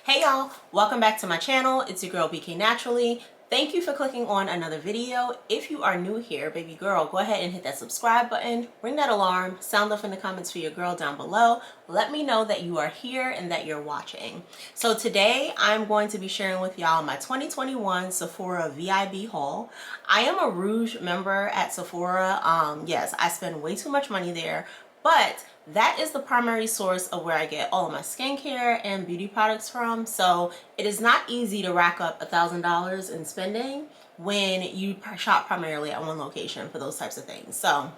Hey y'all, welcome back to my channel. It's your girl BK Naturally. Thank you for clicking on another video. If you are new here, baby girl, go ahead and hit that subscribe button, ring that alarm, sound off in the comments for your girl down below. Let me know that you are here and that you're watching. So today I'm going to be sharing with y'all my 2021 Sephora VIB haul. I am a Rouge member at Sephora. Yes, I spend way too much money there, but that is the primary source of where I get all of my skincare and beauty products from. So it is not easy to rack up $1,000 in spending when you shop primarily at one location for those types of things. So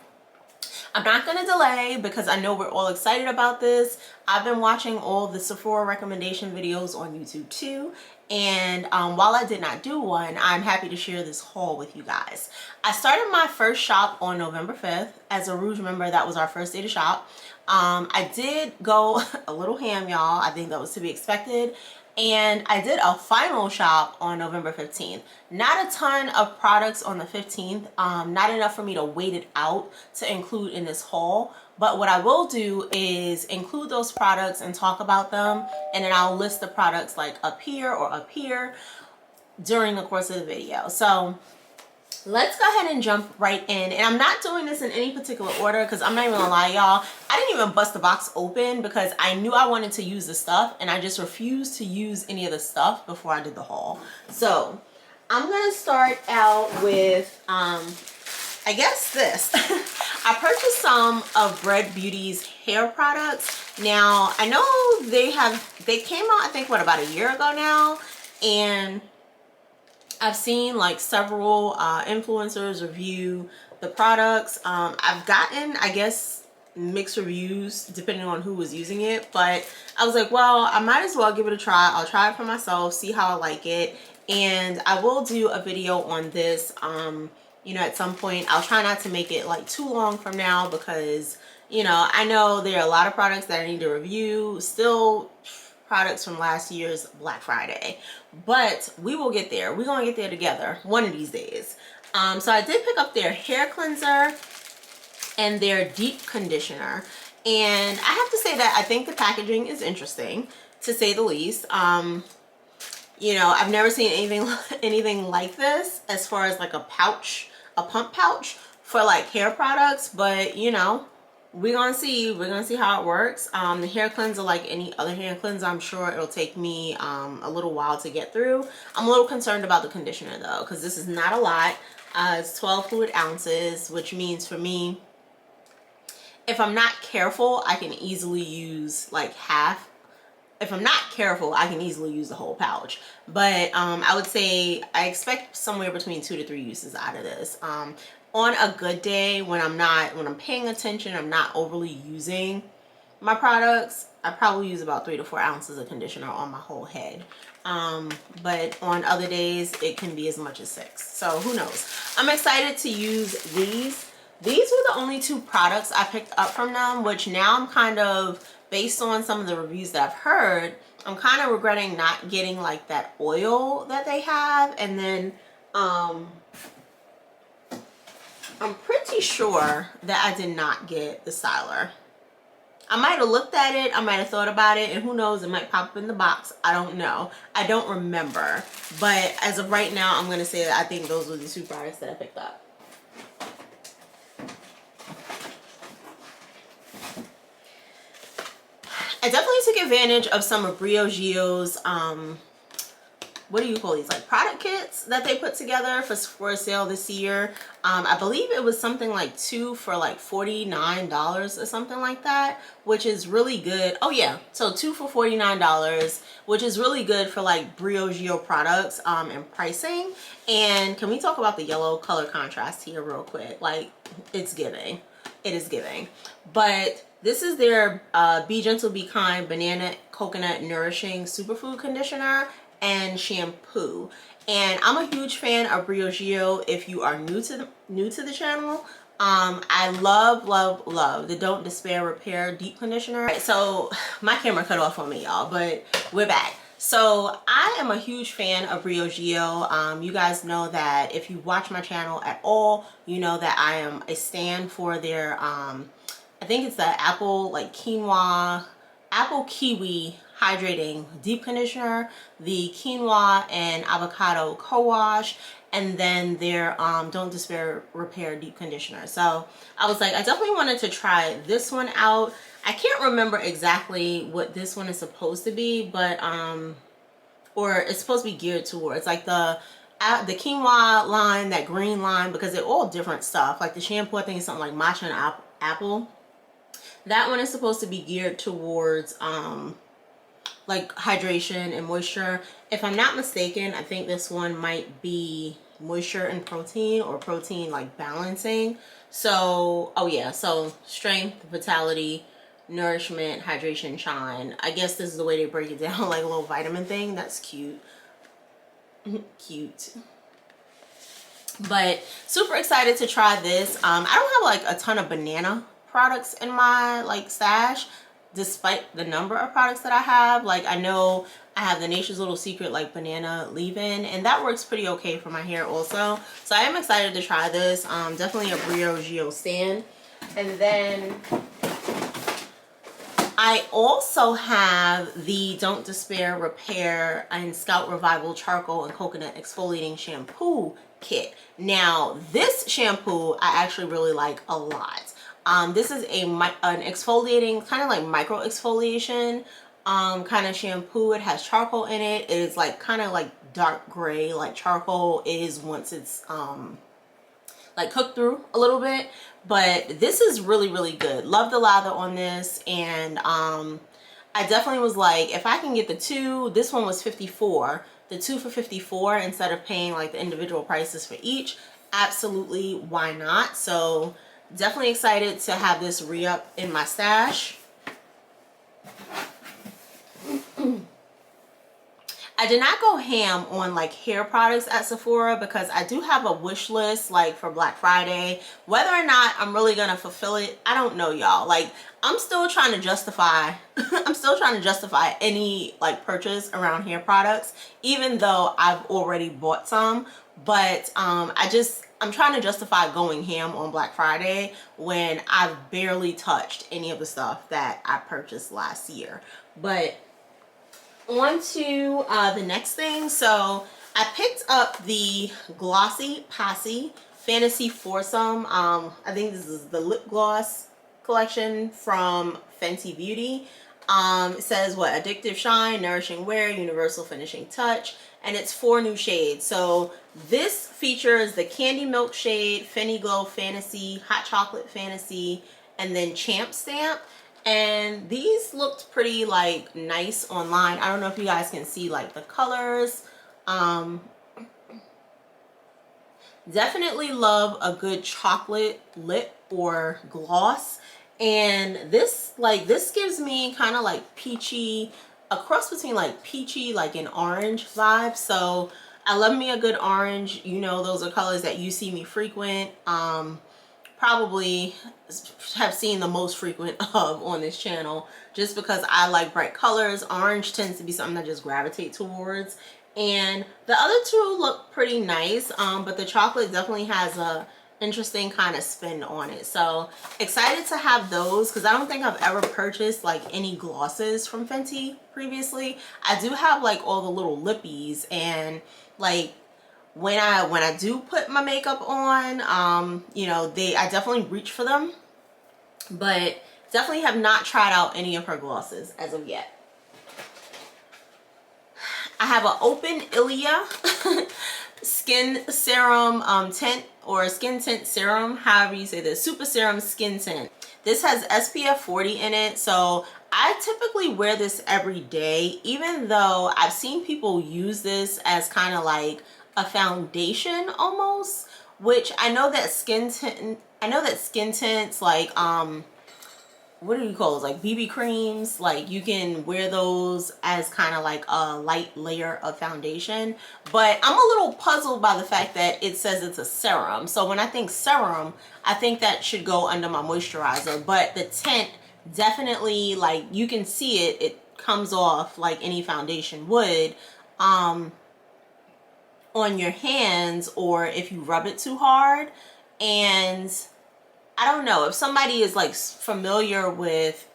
I'm not going to delay because I know we're all excited about this. I've been watching all the Sephora recommendation videos on YouTube too. And while I did not do one, I'm happy to share this haul with you guys. I started my first shop on November 5th. As a Rouge member, that was our first day to shop. I did go a little ham, y'all. I think that was to be expected. And I did a final shop on November 15th. Not a ton of products on the 15th. Not enough for me to wait it out to include in this haul. But what I will do is include those products and talk about them. And then I'll list the products like up here or up here during the course of the video. So let's go ahead and jump right in. And I'm not doing this in any particular order because I'm not even gonna lie, y'all. I didn't even bust the box open because I knew I wanted to use the stuff and I just refused to use any of the stuff before I did the haul. So I'm gonna start out with I guess this. I purchased some of Bread Beauty's hair products. Now I know they came out, I think what, about a year ago now, and I've seen like several influencers review the products. I've gotten, I guess, mixed reviews depending on who was using it, but I was like, well, I might as well give it a try. I'll try it for myself, see how I like it, and I will do a video on this you know, at some point. I'll try not to make it like too long from now because, you know, I know there are a lot of products that I need to review still, products from last year's Black Friday, but we will get there. We're gonna get there together one of these days. So I did pick up their hair cleanser and their deep conditioner, and I have to say that I think the packaging is interesting, to say the least. You know, I've never seen anything like this as far as like a pouch, a pump pouch for like hair products, but you know, we're gonna see how it works. The hair cleanser, like any other hair cleanser, I'm sure it'll take me a little while to get through. I'm a little concerned about the conditioner though, because this is not a lot. It's 12 fluid ounces, which means for me, if I'm not careful, I can easily use like half. If I'm not careful, I can easily use the whole pouch. But I would say I expect somewhere between 2 to 3 uses out of this. On a good day, when I'm paying attention, I'm not overly using my products, I probably use about 3 to 4 ounces of conditioner on my whole head. But on other days, it can be as much as 6. So who knows? I'm excited to use these. These were the only 2 products I picked up from them, which now I'm kind of, based on some of the reviews that I've heard, I'm kind of regretting not getting like that oil that they have. And then I'm pretty sure that I did not get the styler. I might have looked at it, I might have thought about it, and who knows, it might pop up in the box. I don't know. I don't remember. But as of right now, I'm going to say that I think those were the 2 products that I picked up. I definitely took advantage of some of Briogio's, what do you call these, like product kits that they put together for a sale this year. I believe it was something like 2 for like $49 or something like that, which is really good. Oh yeah, so 2 for $49, which is really good for like Briogio products and pricing. And can we talk about the yellow color contrast here real quick? Like, it's giving. It is giving. But this is their Be Gentle, Be Kind Banana Coconut Nourishing Superfood Conditioner and Shampoo. And I'm a huge fan of Briogio. If you are new to the channel, I love the Don't Despair Repair Deep Conditioner. Right, so my camera cut off on me, y'all, but we're back. So I am a huge fan of Briogio. You guys know that if you watch my channel at all, you know that I am a stan for their I think it's the apple, like quinoa, apple kiwi hydrating deep conditioner, the quinoa and avocado co-wash, and then their Don't Despair Repair deep conditioner. So I was like, I definitely wanted to try this one out. I can't remember exactly what this one is supposed to be, but or it's supposed to be geared towards like the quinoa line, that green line, because they're all different stuff. Like the shampoo, I think is something like matcha and apple. That one is supposed to be geared towards like hydration and moisture. If I'm not mistaken, I think this one might be moisture and protein, or protein like balancing. So, oh yeah, so strength, vitality, nourishment, hydration, shine. I guess this is the way they break it down, like a little vitamin thing. That's cute. Cute. But super excited to try this. I don't have like a ton of banana products in my like stash, despite the number of products that I have. Like I know I have the Nature's Little Secret like banana leave-in, and that works pretty okay for my hair also. So I am excited to try this. Definitely a Brio Geo stand. And then I also have the Don't Despair Repair and Scalp Revival Charcoal and Coconut Exfoliating Shampoo Kit. Now this shampoo I actually really like a lot. This is an exfoliating, kind of like micro exfoliation kind of shampoo. It has charcoal in it. It is like kind of like dark gray, like charcoal is once it's like cooked through a little bit. But this is really, really good. Love the lather on this. And I definitely was like, if I can get the two, this one was $54, the two for $54 instead of paying like the individual prices for each, absolutely, why not? So definitely excited to have this re-up in my stash. I did not go ham on like hair products at Sephora because I do have a wish list like for Black Friday. Whether or not I'm really gonna fulfill it, I don't know, y'all. Like I'm still trying to justify I'm still trying to justify any like purchase around hair products, even though I've already bought some. But I'm trying to justify going ham on Black Friday when I've barely touched any of the stuff that I purchased last year. But on to the next thing. So I picked up the Glossy Posse Fantasy Foursome. I think this is the lip gloss collection from Fenty Beauty. It says what? Addictive Shine, Nourishing Wear, Universal Finishing Touch, and it's 4 new shades. So this features the Candy Milk shade, Fenty Glow Fantasy, Hot Chocolate Fantasy, and then Champ Stamp. And these looked pretty like nice online. I don't know if you guys can see like the colors. Definitely love a good chocolate lip or gloss. And this gives me kind of like peachy, a cross between like peachy like an orange vibe. So I love me a good orange. You know, those are colors that you see me frequent. Probably have seen the most frequent of on this channel, just because I like bright colors. Orange tends to be something I just gravitate towards. And the other two look pretty nice, but the chocolate definitely has a interesting kind of spin on it. So excited to have those, because I don't think I've ever purchased like any glosses from Fenty previously. I do have like all the little lippies, and like when I do put my makeup on, you know, I definitely reach for them, but definitely have not tried out any of her glosses as of yet. I have an Open Ilia skin serum tint, or skin tint serum, however you say this, super serum skin tint. This has SPF 40 in it, so I typically wear this every day, even though I've seen people use this as kind of like a foundation almost, which I know that skin tints like what do you call those, like BB creams, like you can wear those as kind of like a light layer of foundation. But I'm a little puzzled by the fact that it says it's a serum. So when I think serum, I think that should go under my moisturizer. But the tint definitely, like you can see it comes off like any foundation would on your hands, or if you rub it too hard. And I don't know if somebody is like familiar with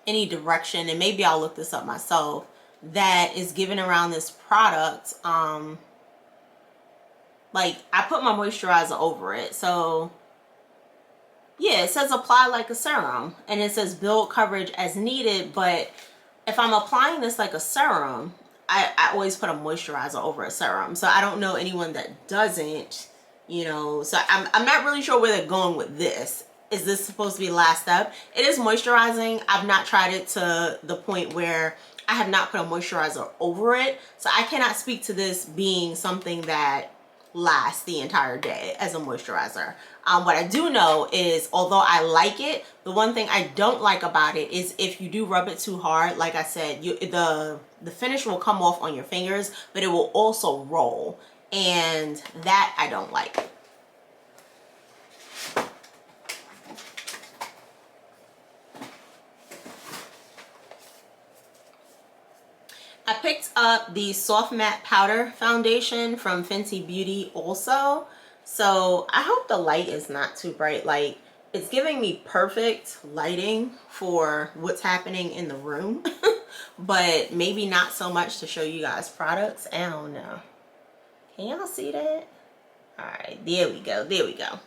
any direction, and maybe I'll look this up myself, that is given around this product. Like, I put my moisturizer over it. So yeah, it says apply like a serum, and it says build coverage as needed. But if I'm applying this like a serum, I always put a moisturizer over a serum. So I don't know anyone that doesn't, you know. So I'm not really sure where they're going with this. Is this supposed to be the last step? It is moisturizing. I've not tried it to the point where I have not put a moisturizer over it. So I cannot speak to this being something that lasts the entire day as a moisturizer. What I do know is, although I like it, the one thing I don't like about it is if you do rub it too hard, like I said, the finish will come off on your fingers, but it will also roll, and that I don't like. I picked up the Soft Matte Powder Foundation from Fenty Beauty also. So I hope the light is not too bright. Like, it's giving me perfect lighting for what's happening in the room. But maybe not so much to show you guys products. I don't know. Can y'all see that? Alright, there we go. There we go.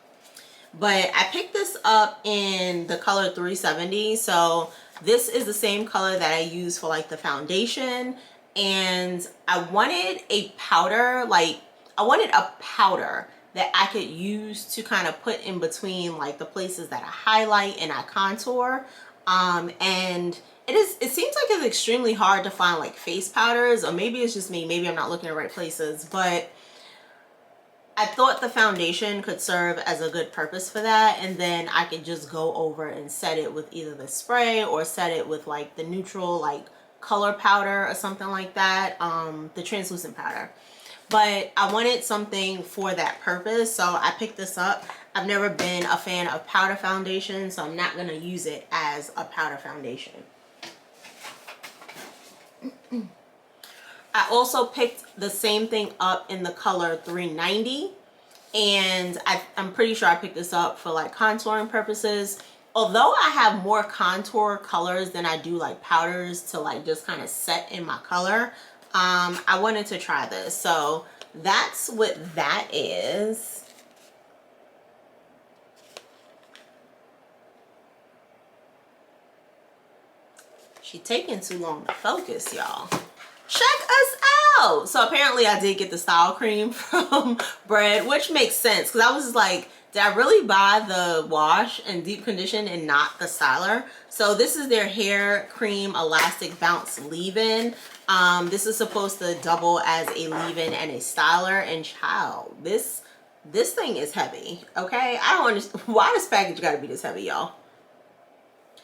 But I picked this up in the color 370. So this is the same color that I use for like the foundation. And I wanted a powder, like I wanted a powder that I could use to kind of put in between like the places that I highlight and I contour. And it seems like it's extremely hard to find like face powders, or maybe it's just me, maybe I'm not looking at the right places, but I thought the foundation could serve as a good purpose for that, and then I could just go over and set it with either the spray or set it with like the neutral like color powder or something like that, the translucent powder. But I wanted something for that purpose, so I picked this up. I've never been a fan of powder foundation, so I'm not going to use it as a powder foundation. I also picked the same thing up in the color 390, and I'm pretty sure I picked this up for like contouring purposes. Although I have more contour colors than I do like powders to like just kind of set in my color, I wanted to try this. So that's what that is. She's taking too long to focus, y'all. Check us out. So apparently I did get the style cream from Bread, which makes sense, because I was just like, did I really buy the wash and deep condition and not the styler? So this is their hair cream elastic bounce leave-in. This is supposed to double as a leave-in and a styler, and child, this thing is heavy. Okay, I don't understand why this package gotta be this heavy, y'all.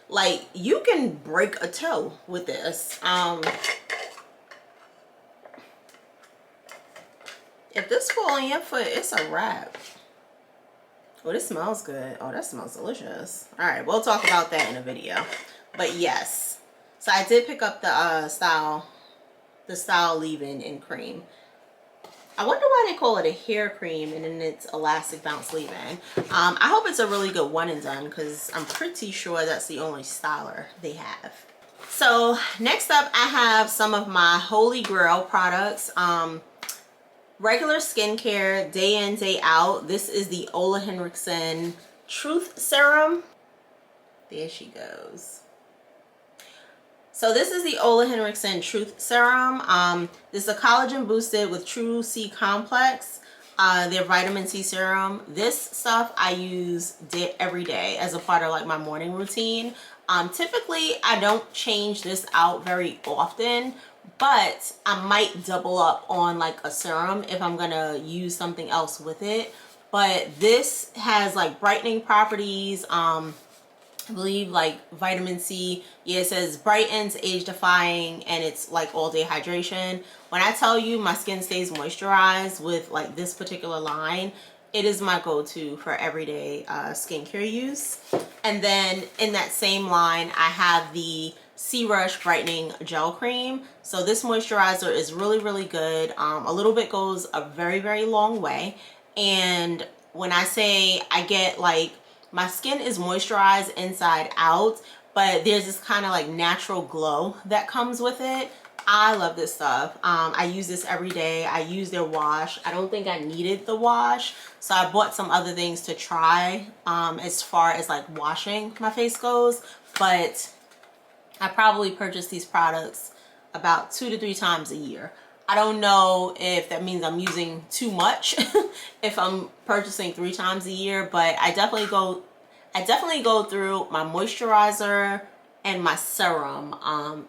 Like, you can break a toe with this. If this fall on your foot, it's a wrap. Oh, this smells good. Oh, that smells delicious. All right, we'll talk about that in a video. But yes, so I did pick up the style leave-in in cream. I wonder why they call it a hair cream and then it's elastic bounce leave-in. I hope it's a really good one and done, because I'm pretty sure that's the only styler they have. So next up, I have some of my Holy Grail products. Regular skincare, day in, day out. This is the Ole Henriksen Truth Serum. There she goes. So this is the Ole Henriksen Truth Serum. This is a collagen boosted with True C Complex. Their vitamin C serum. This stuff I use every day as a part of like my morning routine. Typically I don't change this out very often, but I might double up on like a serum if I'm gonna use something else with it. But this has like brightening properties, I believe like vitamin C. Yeah, it says brightens, age defying, and it's like all day hydration. When I tell you my skin stays moisturized with like this particular line, it is my go-to for everyday skincare use. And then in that same line, I have the Sea Rush Brightening Gel Cream. So this moisturizer is really, really good. A little bit goes a very, very long way. And when I say I get like, my skin is moisturized inside out, but there's this kind of like natural glow that comes with it. I love this stuff. I use this every day. I use their wash. I don't think I needed the wash, so I bought some other things to try as far as like washing my face goes, but I probably purchase these products about 2 to 3 times a year. I don't know if that means I'm using too much if I'm purchasing 3 times a year, but I definitely go through my moisturizer and my serum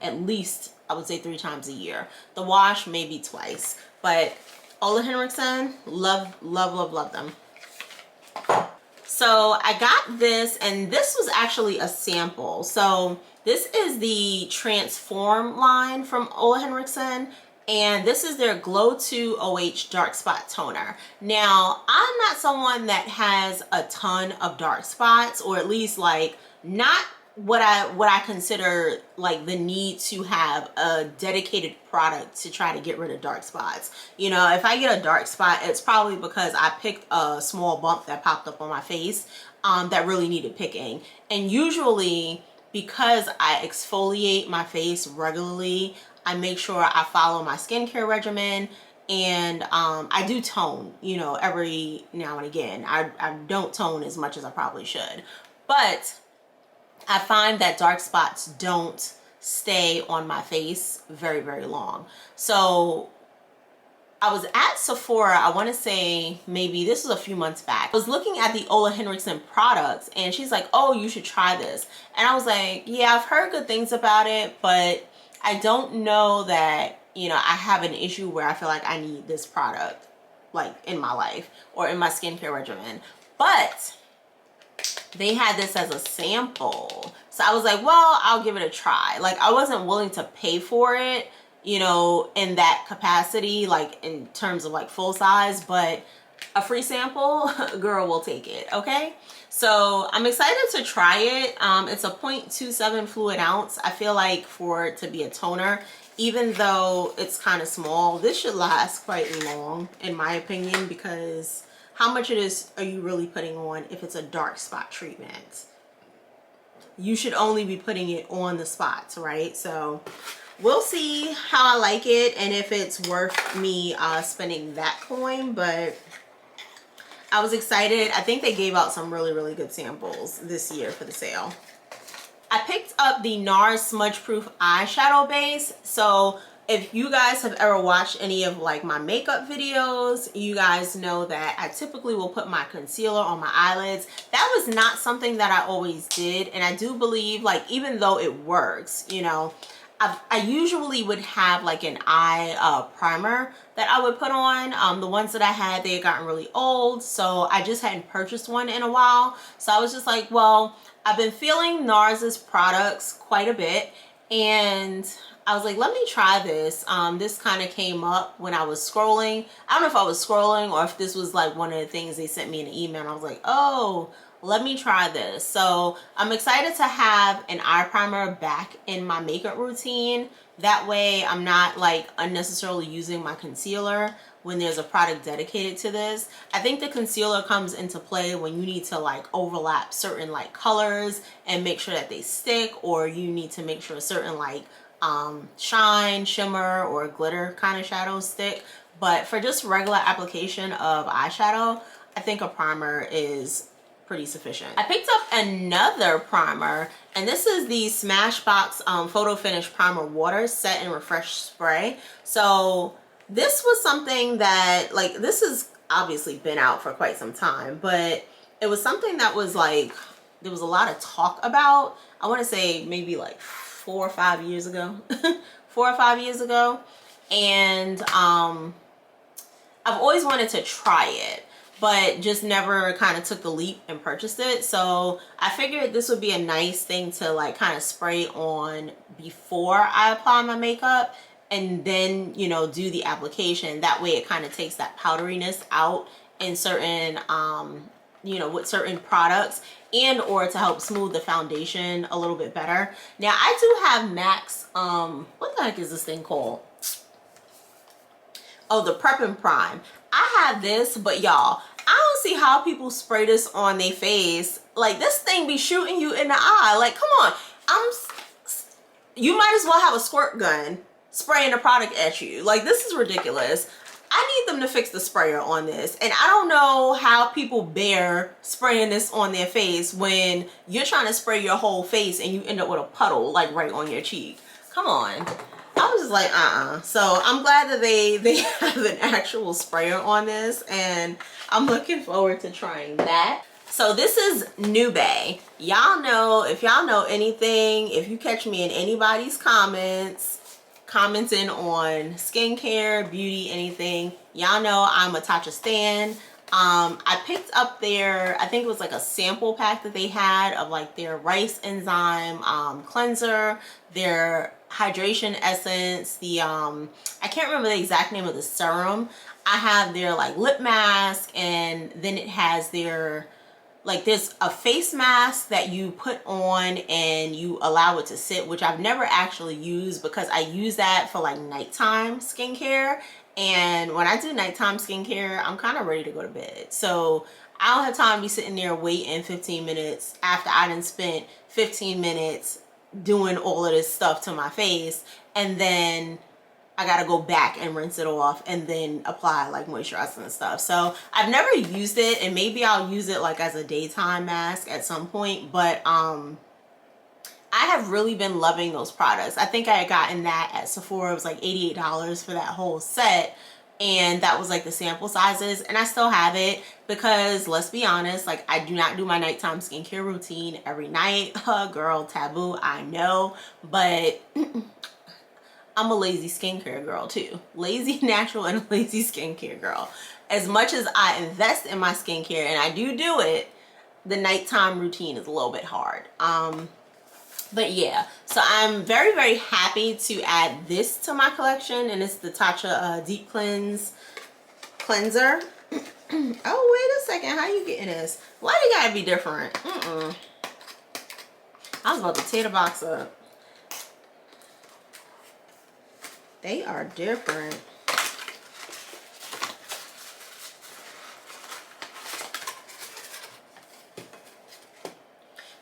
at least, I would say, 3 times a year. The wash maybe twice, but Ole Henriksen, love them. So I got this, and this was actually a sample. So this is the Transform line from Ole Henriksen, and this is their Glow 2 OH Dark Spot Toner. Now, I'm not someone that has a ton of dark spots, or at least like not what I consider like the need to have a dedicated product to try to get rid of dark spots. You know, if I get a dark spot, it's probably because I picked a small bump that popped up on my face that really needed picking. And usually, because I exfoliate my face regularly, I make sure I follow my skincare regimen, and I do tone, you know, every now and again. I don't tone as much as I probably should, but I find that dark spots don't stay on my face very, very long. So I was at Sephora, I want to say maybe this was a few months back. I was looking at the Ole Henriksen products, and she's like, oh, you should try this. And I was like, yeah, I've heard good things about it, but I don't know that, you know, I have an issue where I feel like I need this product like in my life or in my skincare regimen. But they had this as a sample, so I was like, well, I'll give it a try. Like, I wasn't willing to pay for it, you know, in that capacity, like in terms of like full size, but a free sample, girl, will take it. Okay, so I'm excited to try it. It's a 0.27 fluid ounce. I feel like for it to be a toner, even though it's kind of small, this should last quite long in my opinion, because how much of this are you really putting on if it's a dark spot treatment? You should only be putting it on the spots, right? So we'll see how I like it and if it's worth me spending that coin, but I was excited. I think they gave out some really, really good samples this year for the sale. I picked up the NARS Smudge Proof Eyeshadow Base. So if you guys have ever watched any of like my makeup videos, you guys know that I typically will put my concealer on my eyelids. That was not something that I always did, and I do believe, like, even though it works, you know, I usually would have like an eye primer that I would put on. The ones that I had, they had gotten really old, so I just hadn't purchased one in a while. So I was just like, well, I've been feeling NARS's products quite a bit, and I was like, let me try this. This kind of came up when I was scrolling. I don't know if I was scrolling or if this was like one of the things they sent me in an email. And I was like, oh, let me try this. So I'm excited to have an eye primer back in my makeup routine. That way I'm not like unnecessarily using my concealer when there's a product dedicated to this. I think the concealer comes into play when you need to like overlap certain like colors and make sure that they stick, or you need to make sure certain like shine, shimmer, or glitter kind of shadows stick. But for just regular application of eyeshadow, I think a primer is pretty sufficient. I picked up another primer, and this is the Smashbox Photo Finish Primer Water Set and Refresh Spray. So this was something that, like, this has obviously been out for quite some time, but it was something that was like, there was a lot of talk about, I want to say maybe like 4 or 5 years ago. 4 or 5 years ago. And I've always wanted to try it, but just never kind of took the leap and purchased it. So I figured this would be a nice thing to like kind of spray on before I apply my makeup, and then, you know, do the application. That way it kind of takes that powderiness out in certain you know, with certain products, and or to help smooth the foundation a little bit better. Now I do have MAC's what the heck is this thing called? Oh, the Prep and Prime. I have this, but y'all, I don't see how people spray this on their face. Like, this thing be shooting you in the eye. Like, come on. You might as well have a squirt gun spraying the product at you. Like, this is ridiculous. I need them to fix the sprayer on this. And I don't know how people bear spraying this on their face when you're trying to spray your whole face and you end up with a puddle like right on your cheek. Come on. I was just like, So I'm glad that they have an actual sprayer on this, and I'm looking forward to trying that. So this is Nube. Y'all know, if y'all know anything, if you catch me in anybody's commenting on skincare, beauty, anything, y'all know I'm a Tatcha stan. I picked up their, I think it was like a sample pack that they had of like their rice enzyme cleanser, their hydration essence, the I can't remember the exact name of the serum. I have their like lip mask, and then it has their, like, there's a face mask that you put on and you allow it to sit, which I've never actually used because I use that for like nighttime skincare. And when I do nighttime skincare, I'm kind of ready to go to bed. So I don't have time to be sitting there waiting 15 minutes after I done spent 15 minutes doing all of this stuff to my face, and then I gotta go back and rinse it off and then apply like moisturizer and stuff. So I've never used it, and maybe I'll use it like as a daytime mask at some point, but I have really been loving those products. I think I had gotten that at Sephora. It was like $88 for that whole set, and that was like the sample sizes, and I still have it because, let's be honest, like, I do not do my nighttime skincare routine every night. Girl, taboo, I know, but I'm a lazy skincare girl too. Lazy natural and a lazy skincare girl. As much as I invest in my skincare, and I do it, the nighttime routine is a little bit hard. But yeah, so I'm very, very happy to add this to my collection, and it's the Tatcha Deep Cleanser. Oh, wait a second. How you getting this? Why they gotta be different? I was about to tear the box up. They are different.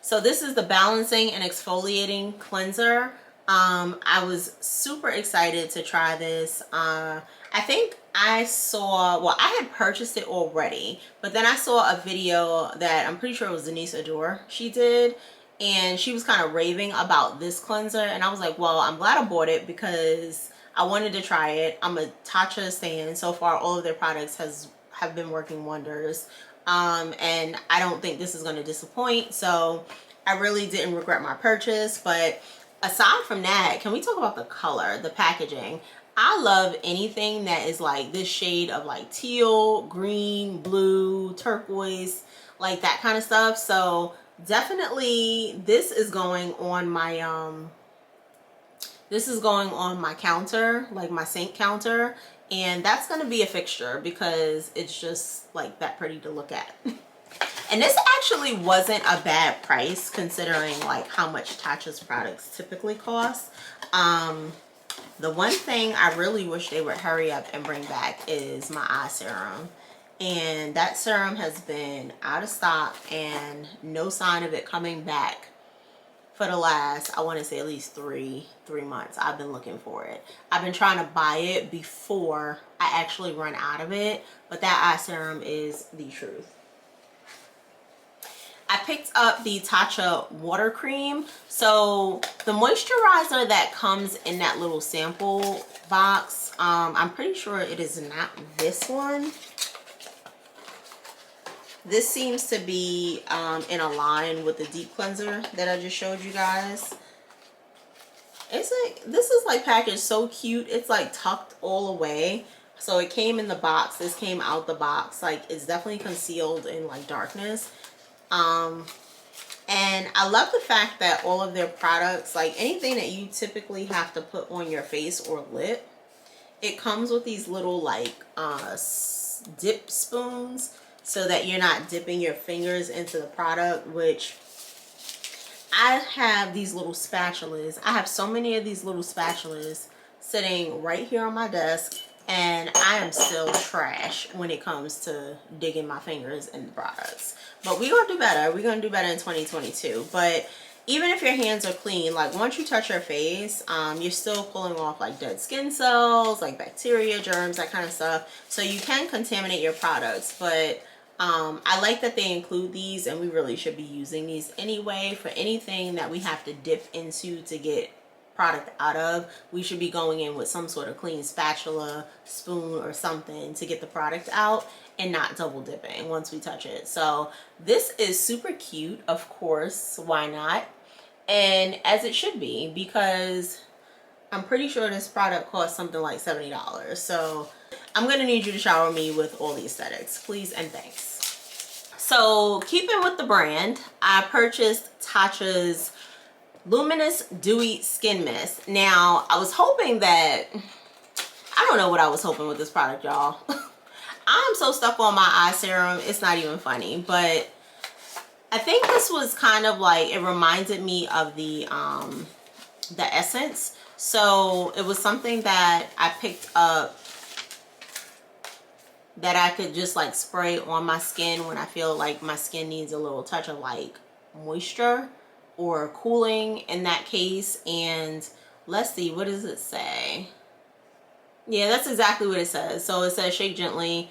So this is the Balancing and Exfoliating Cleanser. I was super excited to try this. I think I saw, well, I had purchased it already, but then I saw a video that I'm pretty sure it was Denise Adore she did, and she was kind of raving about this cleanser, and I was like, well, I'm glad I bought it because I wanted to try it. I'm a Tatcha stan. So far, all of their products have been working wonders. And I don't think this is going to disappoint. So I really didn't regret my purchase. But aside from that, can we talk about the color, the packaging? I love anything that is like this shade of like teal, green, blue, turquoise, like that kind of stuff. So definitely this is going on my counter, like my sink counter, and that's going to be a fixture because it's just like that pretty to look at. And this actually wasn't a bad price considering like how much Tatcha's products typically cost. The one thing I really wish they would hurry up and bring back is my eye serum. And that serum has been out of stock and no sign of it coming back for the last, I want to say at least three months. I've been looking for it. I've been trying to buy it before I actually run out of it, but that eye serum is the truth. I picked up the Tatcha water cream. So the moisturizer that comes in that little sample box, I'm pretty sure it is not this one. This seems to be in a line with the deep cleanser that I just showed you guys. It's like, this is like packaged so cute. It's like tucked all away. So it came in the box. This came out the box. Like, it's definitely concealed in like darkness. And I love the fact that all of their products, like anything that you typically have to put on your face or lip, it comes with these little like dip spoons so that you're not dipping your fingers into the product, which I have these little spatulas. I have so many of these little spatulas sitting right here on my desk, and I am still trash when it comes to digging my fingers in the products. But we're gonna do better. We're gonna do better in 2022. But even if your hands are clean, like once you touch your face, you're still pulling off like dead skin cells, like bacteria, germs, that kind of stuff. So you can contaminate your products, but I like that they include these, and we really should be using these anyway. For anything that we have to dip into to get product out of, we should be going in with some sort of clean spatula, spoon, or something to get the product out, and not double dipping once we touch it. So this is super cute, of course, why not? And as it should be, because I'm pretty sure this product costs something like $70. So I'm gonna need you to shower me with all the aesthetics, please and thanks. So keeping with the brand, I purchased Tatcha's Luminous Dewy Skin Mist. Now, I was hoping that, I don't know what I was hoping with this product, y'all. I'm so stuck on my eye serum, it's not even funny. But I think this was kind of like, it reminded me of the Essence. So it was something that I picked up that I could just like spray on my skin when I feel like my skin needs a little touch of like moisture or cooling in that case. And let's see, what does it say? Yeah, that's exactly what it says. So it says shake gently,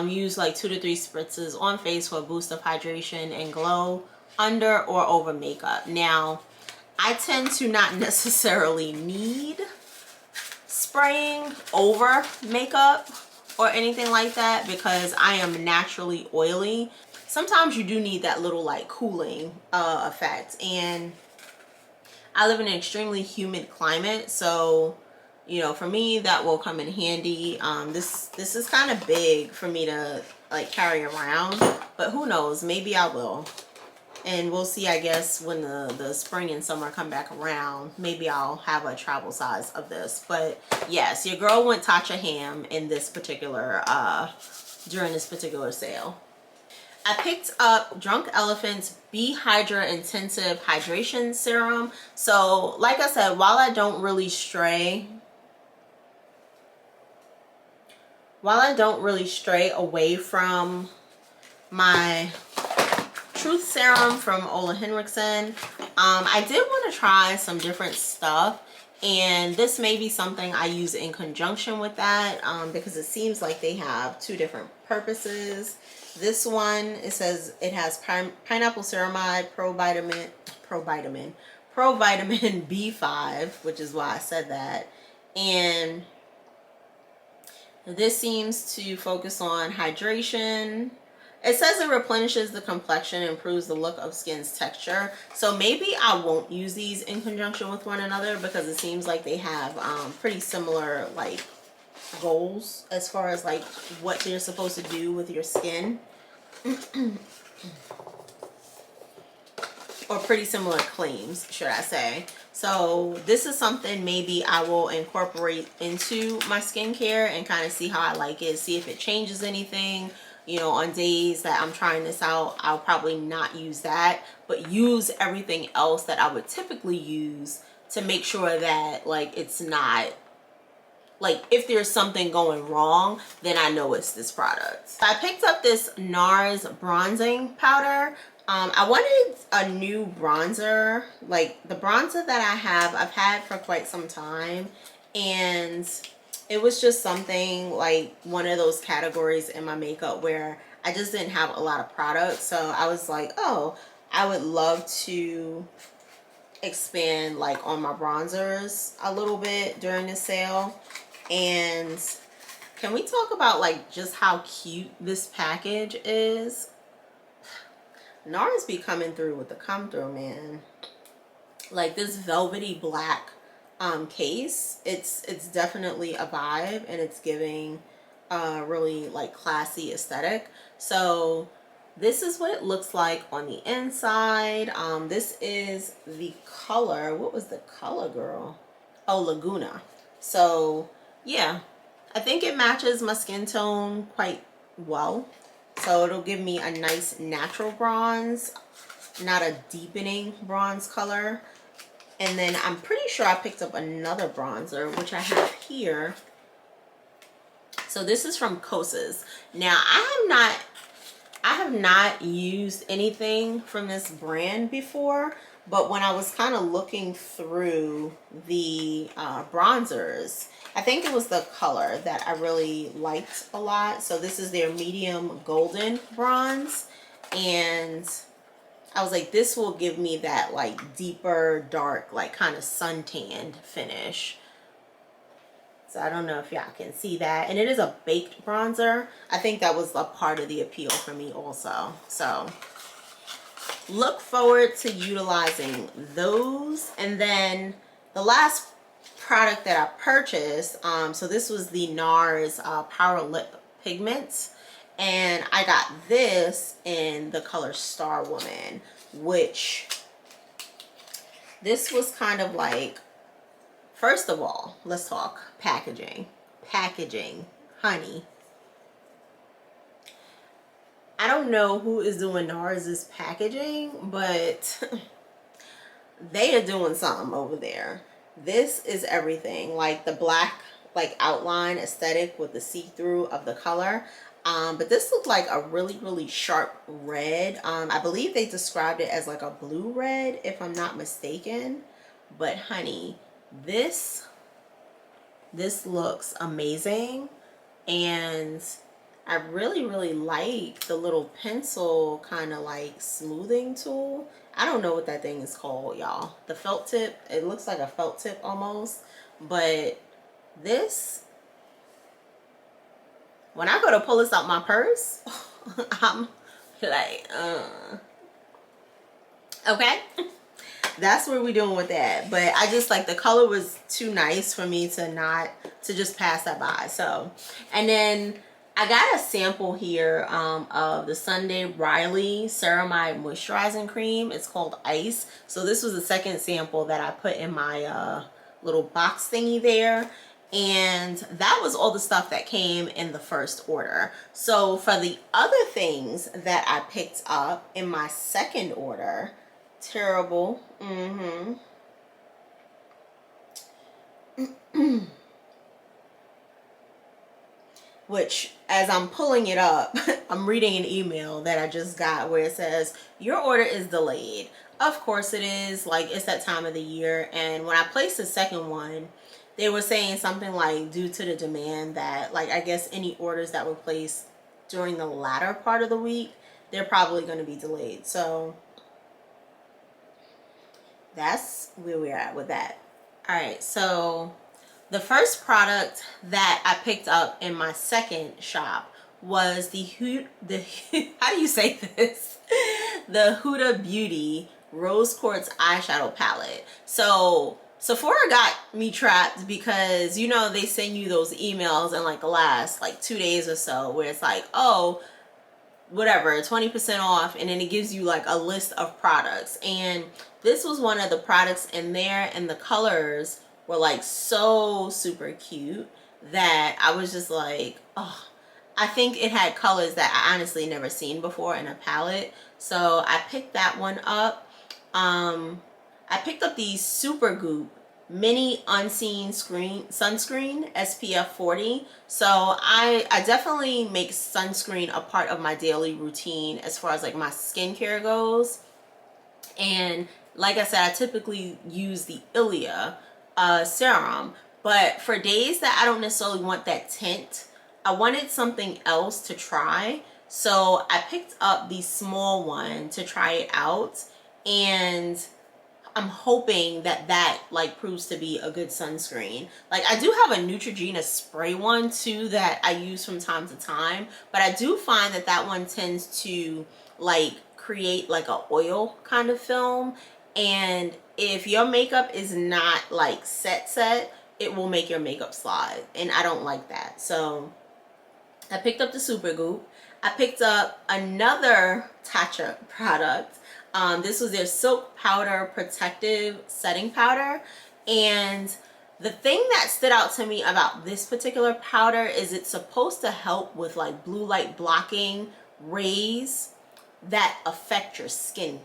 use like 2 to 3 spritzes on face for a boost of hydration and glow under or over makeup. Now, I tend to not necessarily need spraying over makeup or anything like that because I am naturally oily. Sometimes you do need that little like cooling effect, and I live in an extremely humid climate, so you know, for me that will come in handy. This is kind of big for me to like carry around, but who knows, maybe I will. And we'll see, I guess, when the spring and summer come back around, maybe I'll have a travel size of this. But yes, your girl went Tatcha ham in this particular during this particular sale. I picked up Drunk Elephant's Bee Hydra Intensive Hydration Serum. So, like I said, while I don't really stray away from my Truth Serum from Ole Henriksen, I did want to try some different stuff, and this may be something I use in conjunction with that, because it seems like they have 2 different purposes. This one, it says it has pineapple ceramide, provitamin B5, which is why I said that, and this seems to focus on hydration. It says it replenishes the complexion, improves the look of skin's texture. So maybe I won't use these in conjunction with one another because it seems like they have pretty similar like goals as far as like what they're supposed to do with your skin. Or pretty similar claims, should I say. So this is something maybe I will incorporate into my skincare and kind of see how I like it, see if it changes anything. You know, on days that I'm trying this out, I'll probably not use that, but use everything else that I would typically use to make sure that like it's not, like if there's something going wrong, then I know it's this product. I picked up this NARS bronzing powder. I wanted a new bronzer. Like the bronzer that I have, I've had for quite some time, and it was just something like one of those categories in my makeup where I just didn't have a lot of products. So I was like, oh, I would love to expand like on my bronzers a little bit during the sale. And can we talk about like just how cute this package is? NARS be coming through with the come through, man. Like this velvety black case, it's definitely a vibe, and it's giving really like classy aesthetic. So this is what it looks like on the inside. This is the color. What was the color, girl? Oh, Laguna. So yeah, I think it matches my skin tone quite well. So it'll give me a nice natural bronze, not a deepening bronze color. And then I'm pretty sure I picked up another bronzer, which I have here. So this is from Coarse. Now I have not used anything from this brand before, but when I was kind of looking through the bronzers, I think it was the color that I really liked a lot. So this is their medium golden bronze, and I was like, this will give me that like deeper dark, like kind of suntanned finish. So I don't know if y'all can see that. And it is a baked bronzer. I think that was a part of the appeal for me also. So look forward to utilizing those. And then the last product that I purchased, so this was the NARS Power Lip Pigment. And I got this in the color Star Woman, which this was kind of like, first of all, let's talk packaging. Packaging, honey. I don't know who is doing NARS's packaging, but they are doing something over there. This is everything, like the black like outline aesthetic with the see-through of the color. But this looked like a really sharp red. I believe they described it as like a blue red, if I'm not mistaken. But honey, this looks amazing, and I really like the little pencil kind of like smoothing tool. I don't know what that thing is called, y'all. The felt tip, it looks like a felt tip almost. But this, when I go to pull this out my purse, I'm like, okay. That's what we're doing with that. But I just like, the color was too nice for me to just pass that by. So, and then I got a sample here of the Sunday Riley Ceramide Moisturizing Cream. It's called Ice. So this was the second sample that I put in my little box thingy there. And that was all the stuff that came in the first order. So for the other things that I picked up in my second order, terrible. Which, as I'm pulling it up, I'm reading an email that I just got where it says, your order is delayed. Of course it is. Like, it's that time of the year. And when I placed the second one, they were saying something like, due to the demand, that like, I guess any orders that were placed during the latter part of the week, they're probably going to be delayed. So that's where we're at with that. All right, so the first product that I picked up in my second shop was the how do you say this? The Huda Beauty Rose Quartz Eyeshadow Palette. So Sephora got me trapped because, you know, they send you those emails in like the last like 2 days or so where it's like, oh, whatever, 20% off, and then it gives you like a list of products. And this was one of the products in there, and the colors were like so super cute that I was just like, oh, I think it had colors that I honestly never seen before in a palette. So I picked that one up. I picked up the Supergoop Mini Unseen Sunscreen SPF 40. So I definitely make sunscreen a part of my daily routine as far as like my skincare goes. And like I said, I typically use the Ilia serum, but for days that I don't necessarily want that tint, I wanted something else to try. So I picked up the small one to try it out, and I'm hoping that that like proves to be a good sunscreen. Like, I do have a Neutrogena spray one too that I use from time to time, but I do find that that one tends to like create like a oil kind of film, and if your makeup is not like set, it will make your makeup slide, and I don't like that. So I picked up the Supergoop. I picked up another Tatcha product. This was their Silk Powder Protective Setting Powder. And the thing that stood out to me about this particular powder is it's supposed to help with like blue light blocking rays that affect your skin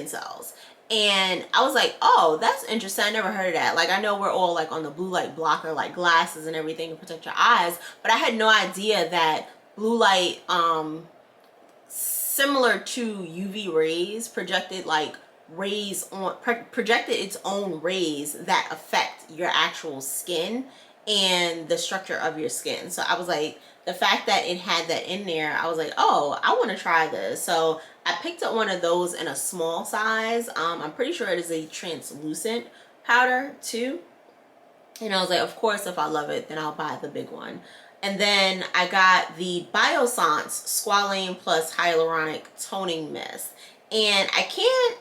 cells. And I was like, oh, that's interesting. I never heard of that. Like, I know we're all like on the blue light blocker, like glasses and everything to protect your eyes, but I had no idea that blue light, similar to UV rays, projected like projected its own rays that affect your actual skin and the structure of your skin. So I was like, the fact that it had that in there, I was like, oh, I want to try this. So I picked up one of those in a small size. I'm pretty sure it is a translucent powder too. And I was like, of course, if I love it, then I'll buy the big one. And then I got the Biossance Squalane Plus Hyaluronic Toning Mist. And I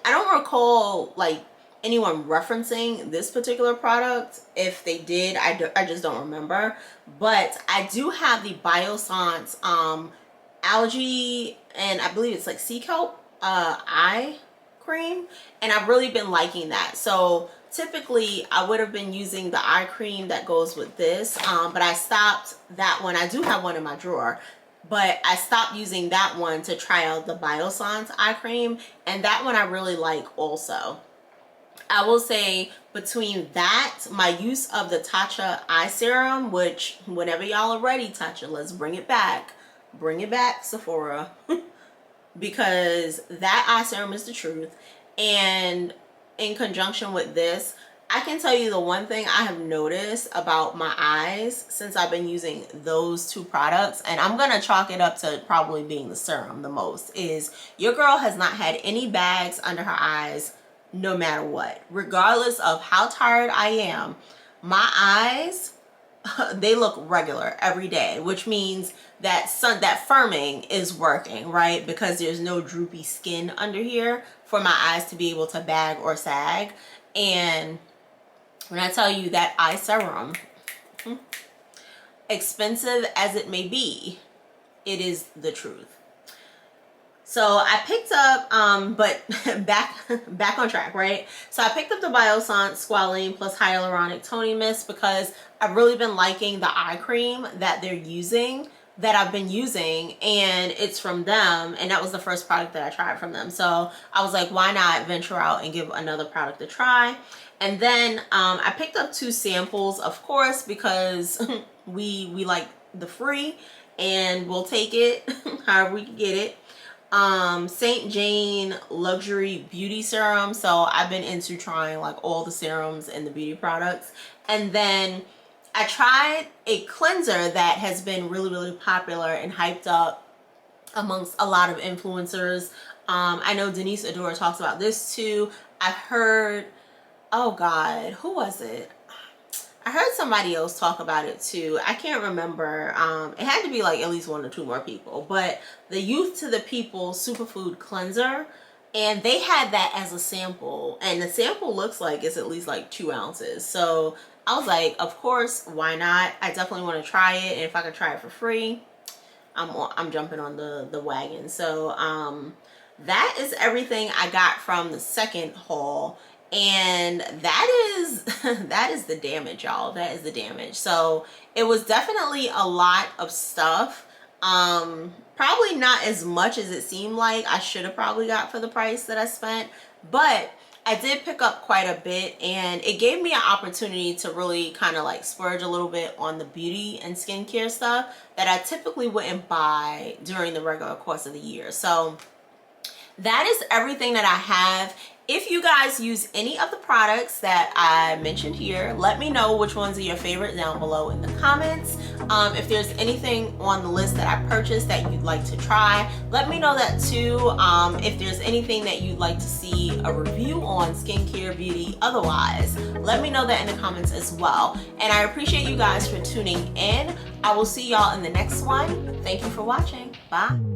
don't recall like anyone referencing this particular product. If they did, I just don't remember. But I do have the Biossance algae, and I believe it's like sea kelp eye cream, and I've really been liking that. So typically I would have been using the eye cream that goes with this, but I stopped that one. I do have one in my drawer, but I stopped using that one to try out the Biossance eye cream, and that one I really like also. I will say between that, my use of the Tatcha eye serum, which whenever y'all are ready, Tatcha, let's bring it back. Bring it back, Sephora. Because that eye serum is the truth. And in conjunction with this, I can tell you the one thing I have noticed about my eyes since I've been using those two products, and I'm gonna chalk it up to probably being the serum the most, is your girl has not had any bags under her eyes no matter what. Regardless of how tired I am, my eyes, they look regular every day, which means that that firming is working, right? Because there's no droopy skin under here for my eyes to be able to bag or sag. And when I tell you that eye serum, expensive as it may be, it is the truth. So I picked up, but back on track, right? So I picked up the Biossance Squalane Plus Hyaluronic Toning Mist because I've really been liking the eye cream that they're using, that I've been using, and it's from them, and that was the first product that I tried from them. So I was like, why not venture out and give another product a try? And then I picked up 2 samples, of course, because we like the free, and we'll take it however we can get it. St. Jane Luxury Beauty Serum. So I've been into trying like all the serums and the beauty products. And then I tried a cleanser that has been really popular and hyped up amongst a lot of influencers. I know Denise Adora talks about this too. I've heard, oh God, who was it? I heard somebody else talk about it too. I can't remember. It had to be like at least 1 or 2 more people. But the Youth to the People Superfood Cleanser, and they had that as a sample. And the sample looks like it's at least like 2 ounces. So I was like, of course, why not? I definitely want to try it. And if I could try it for free, I'm jumping on the wagon. So that is everything I got from the second haul. And that is the damage, y'all. That is the damage. So it was definitely a lot of stuff. Probably not as much as it seemed like I should have probably got for the price that I spent, but I did pick up quite a bit, and it gave me an opportunity to really kind of like splurge a little bit on the beauty and skincare stuff that I typically wouldn't buy during the regular course of the year. So that is everything that I have. If you guys use any of the products that I mentioned here, let me know which ones are your favorite down below in the comments. If there's anything on the list that I purchased that you'd like to try, let me know that too. If there's anything that you'd like to see a review on, skincare, beauty, otherwise, let me know that in the comments as well. And I appreciate you guys for tuning in. I will see y'all in the next one. Thank you for watching. Bye.